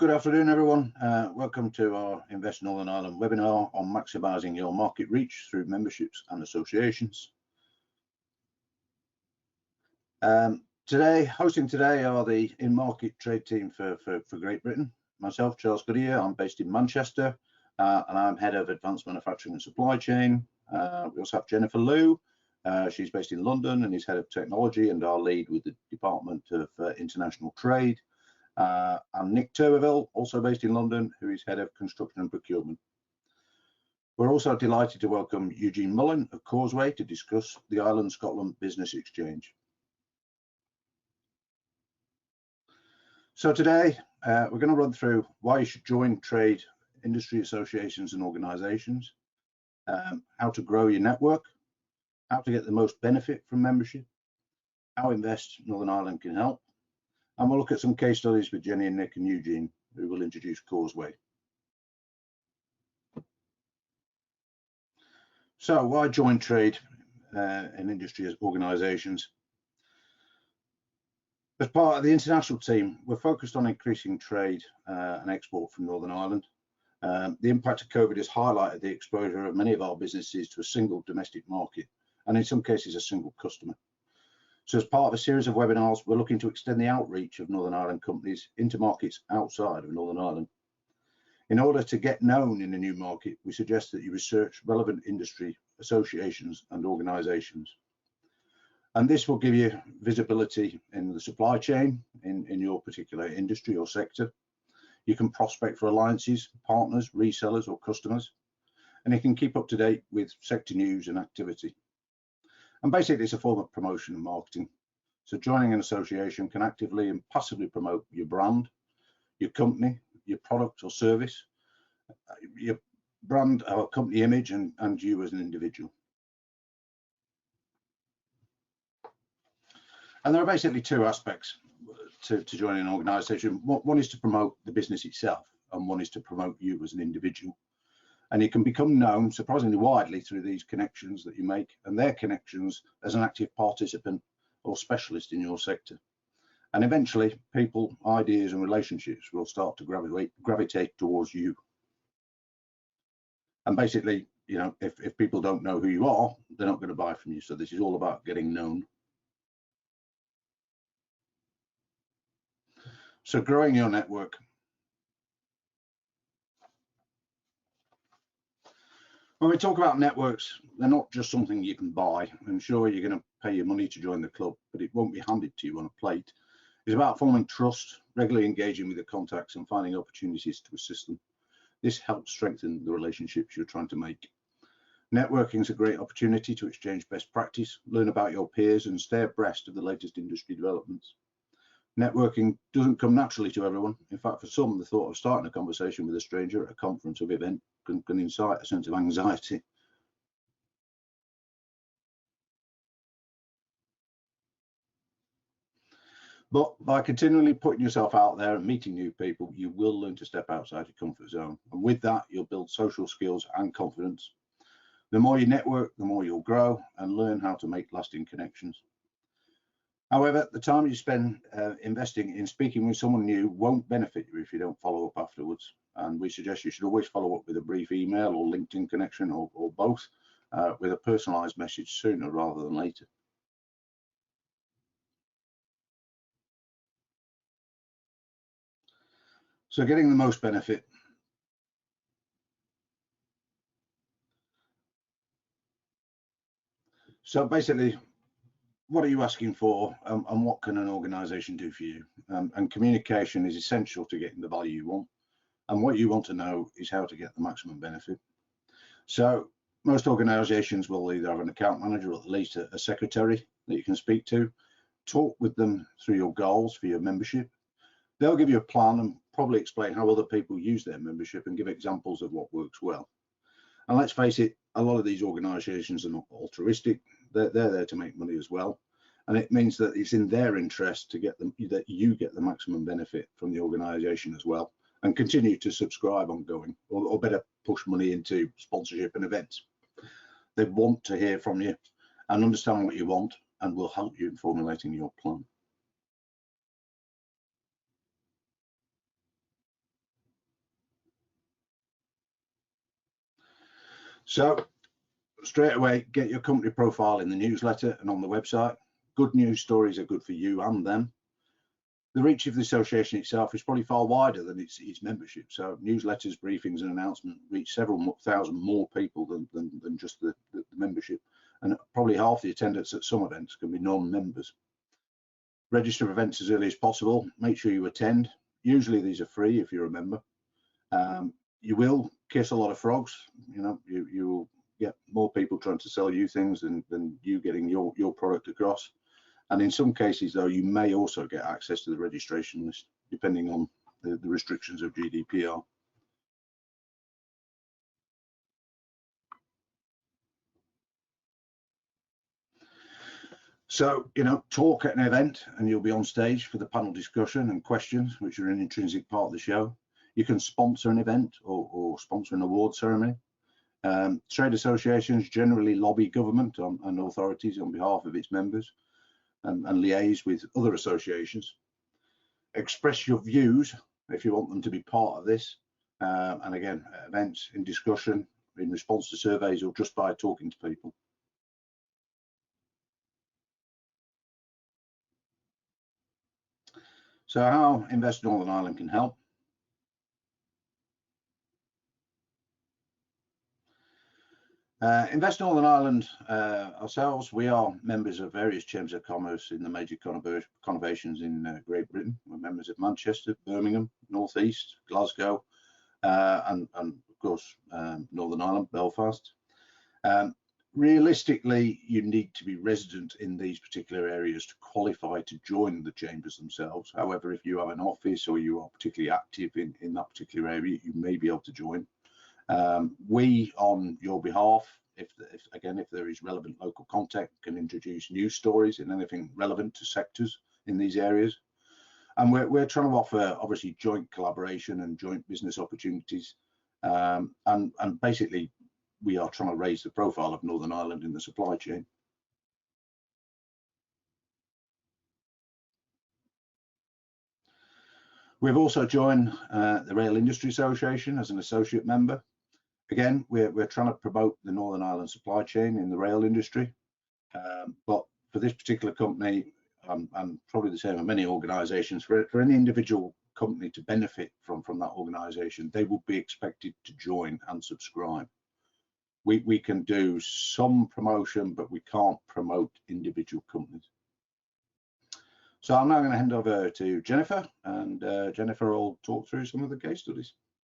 Good afternoon, everyone. Welcome to our Invest Northern Ireland webinar on maximising your market reach through memberships and associations. Hosting today are the in-market trade team for Great Britain. Myself, Charles Goodyear, I'm based in Manchester, and I'm head of Advanced Manufacturing and Supply Chain. We also have Jennifer Liu. She's based in London and is head of technology and our lead with the Department of International Trade. And Nick Turberville, also based in London, who is head of construction and procurement. We're also delighted to welcome Eugene Mullen of Causeway to discuss the Ireland-Scotland Business Exchange. So today, we're going to run through why you should join trade, industry associations and organisations, how to grow your network, how to get the most benefit from membership, how Invest Northern Ireland can help, and we'll look at some case studies with Jenny and Nick and Eugene, who will introduce Causeway. So why join trade and industry organisations? As part of the international team, we're focused on increasing trade and export from Northern Ireland. The impact of COVID has highlighted the exposure of many of our businesses to a single domestic market, and in some cases a single customer. So as part of a series of webinars, we're looking to extend the outreach of Northern Ireland companies into markets outside of Northern Ireland. In order to get known in a new market, we suggest that you research relevant industry associations and organisations. And this will give you visibility in the supply chain in your particular industry or sector. You can prospect for alliances, partners, resellers or customers, and you can keep up to date with sector news and activity. And basically it's a form of promotion and marketing. So joining an association can actively and passively promote your brand, your company, your product or service, your brand or company image and you as an individual. And there are basically two aspects to joining an organisation. One is to promote the business itself and one is to promote you as an individual. And you can become known surprisingly widely through these connections that you make and their connections as an active participant or specialist in your sector. And eventually people, ideas and relationships will start to gravitate towards you. And basically, you know, if people don't know who you are, they're not going to buy from you. So this is all about getting known. So growing your network. When we talk about networks, they're not just something you can buy. I'm sure you're going to pay your money to join the club, but it won't be handed to you on a plate. It's about forming trust, regularly engaging with the contacts and finding opportunities to assist them. This helps strengthen the relationships you're trying to make. Networking is a great opportunity to exchange best practice, learn about your peers and stay abreast of the latest industry developments. Networking doesn't come naturally to everyone. In fact, for some, the thought of starting a conversation with a stranger at a conference or event can incite a sense of anxiety. But by continually putting yourself out there and meeting new people, you will learn to step outside your comfort zone. And with that, you'll build social skills and confidence. The more you network, the more you'll grow and learn how to make lasting connections. However, the time you spend investing in speaking with someone new won't benefit you if you don't follow up afterwards. And we suggest you should always follow up with a brief email or LinkedIn connection or both with a personalized message sooner rather than later. So getting the most benefit. So basically, what are you asking for and what can an organisation do for you? And communication is essential to getting the value you want. And what you want to know is how to get the maximum benefit. So most organisations will either have an account manager or at least a secretary that you can speak to. Talk with them through your goals for your membership. They'll give you a plan and probably explain how other people use their membership and give examples of what works well. And let's face it, a lot of these organisations are not altruistic. They're there to make money as well. And it means that it's in their interest to get them, that you get the maximum benefit from the organisation as well and continue to subscribe ongoing or better push money into sponsorship and events. They want to hear from you and understand what you want and will help you in formulating your plan. So straight away, get your company profile in the newsletter and on the website. Good news stories are good for you and them. The reach of the association itself is probably far wider than its membership. So newsletters, briefings and announcements reach several thousand more people than just the membership. And probably half the attendance at some events can be non-members. Register for events as early as possible. Make sure you attend. Usually these are free if you're a member. You will kiss a lot of frogs. You know, you will get more people trying to sell you things than you getting your product across. And in some cases, though, you may also get access to the registration list, depending on the restrictions of GDPR. So, you know, talk at an event and you'll be on stage for the panel discussion and questions, which are an intrinsic part of the show. You can sponsor an event or sponsor an award ceremony. Trade associations generally lobby government and authorities on behalf of its members and liaise with other associations. Express your views if you want them to be part of this. And again, events, in discussion, in response to surveys, or just by talking to people. So how Invest Northern Ireland can help. Invest Northern Ireland ourselves, we are members of various chambers of commerce in the major conurbations in Great Britain. We're members of Manchester, Birmingham, North East, Glasgow, and of course Northern Ireland, Belfast. Realistically, you need to be resident in these particular areas to qualify to join the chambers themselves. However, if you have an office or you are particularly active in that particular area, you may be able to join. We, on your behalf, if there is relevant local content, can introduce news stories and anything relevant to sectors in these areas. And we're trying to offer, obviously, joint collaboration and joint business opportunities. And basically, we are trying to raise the profile of Northern Ireland in the supply chain. We've also joined the Rail Industry Association as an associate member. Again, we're trying to promote the Northern Ireland supply chain in the rail industry. But for this particular company, and probably the same for many organisations, for any individual company to benefit from that organisation, they will be expected to join and subscribe. We can do some promotion, but we can't promote individual companies. So I'm now going to hand over to Jennifer, and Jennifer will talk through some of the case studies.